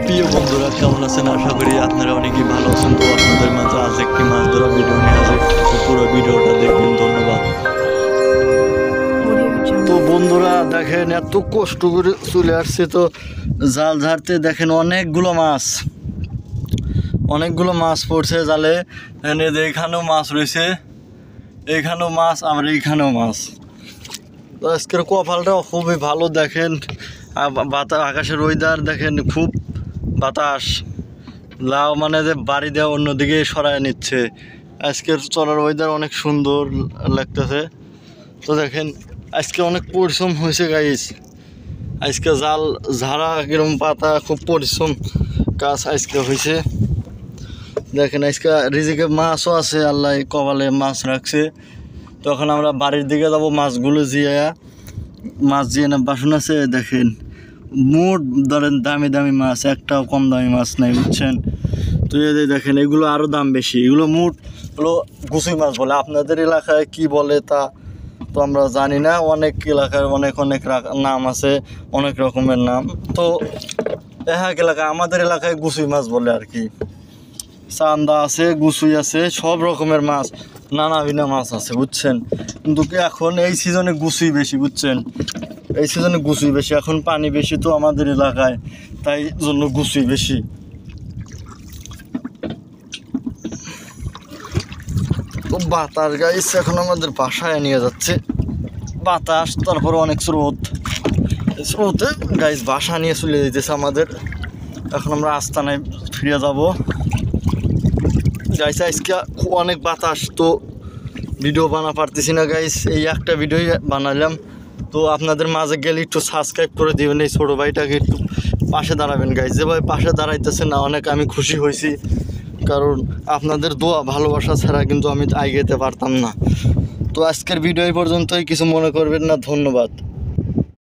প্রিয় বন্ধুরা, কেমন আছেন? আশা করি আপনারা অনেকেই ভালো আছেন। তো আপনাদের মাঝে আজ একটি মাছ ধরা ভিডিও নিয়ে আসে, তো পুরো ভিডিওটা দেখবেন। ধন্যবাদ। তো বন্ধুরা দেখেন, এত কষ্ট করে চলে আসছে তো জাল ঝাড়তে। দেখেন অনেকগুলো মাছ পড়ছে জালে। এখানেও মাছ রয়েছে, এইখানেও মাছ, আবার এইখানেও মাছ। তো আজকের কপালটা খুবই ভালো। দেখেন আকাশের ওয়েদার দেখেন, খুব বাতাস। লাউ মানে যে বাড়ি দেওয়া অন্যদিকে সরায় নিচ্ছে। আজকের চলার ওয়েদার অনেক সুন্দর লাগতেছে। তো দেখেন আজকে অনেক পরিশ্রম হয়েছে গাইস। আজকে জাল ঝাড়া কিরম পাতা, খুব পরিশ্রম কাজ আজকে হয়েছে। দেখেন আজকে রিজিকে মাছও আছে, আল্লাহ কপালে মাছ রাখছে। তখন আমরা বাড়ির দিকে যাবো, মাছগুলো মাছ না বাসন আছে। দেখেন মোট ধরেন দামি দামি মাছ, একটাও কম দামি মাছ নাই, বুঝছেন? তো এই দেখেন এগুলো আরও দাম বেশি। এগুলো মোট হলো গুছুই মাছ বলে, আপনাদের এলাকায় কি বলে তা তো আমরা জানি না। অনেক এলাকায় অনেক নাম আছে, অনেক রকমের নাম। তো এক এলাকায়, আমাদের এলাকায় গুছুই মাছ বলে আর কি। চান্দা আছে, গুছুই আছে, সব রকমের মাছ, নানা ভিন্ন মাছ আছে, বুঝছেন? কিন্তু এখন এই সিজনে গুছুই বেশি, বুঝছেন? এই সিজনে গুছুই বেশি, এখন পানি বেশি তো আমাদের এলাকায়, তাই জন্য গুছুই বেশি। তো বাতাস গাইস এখন আমাদের বাসায় নিয়ে যাচ্ছে, বাতাস, তারপর অনেক স্রোতে গাইস বাসা নিয়ে চলে যেতেছে আমাদের। এখন আমরা আস্তানায় ফিরে যাব গাইস। আজকে অনেক বাতাস, তো ভিডিও বানা পারতেছি না গাইস, এই একটা ভিডিও বানালাম। তো আপনাদের মাঝে গেলে একটু সাবস্ক্রাইব করে দিবেন, এই ছোটো ভাইটাকে একটু পাশে দাঁড়াবেন গাইস। যেভাবে পাশে দাঁড়াইতেছে না, অনেক আমি খুশি হয়েছি, কারণ আপনাদের দোয়া ভালোবাসা ছাড়া কিন্তু আমি এগোতে পারতাম না। তো আজকের ভিডিও এই পর্যন্তই, কিছু মনে করবেন না। ধন্যবাদ।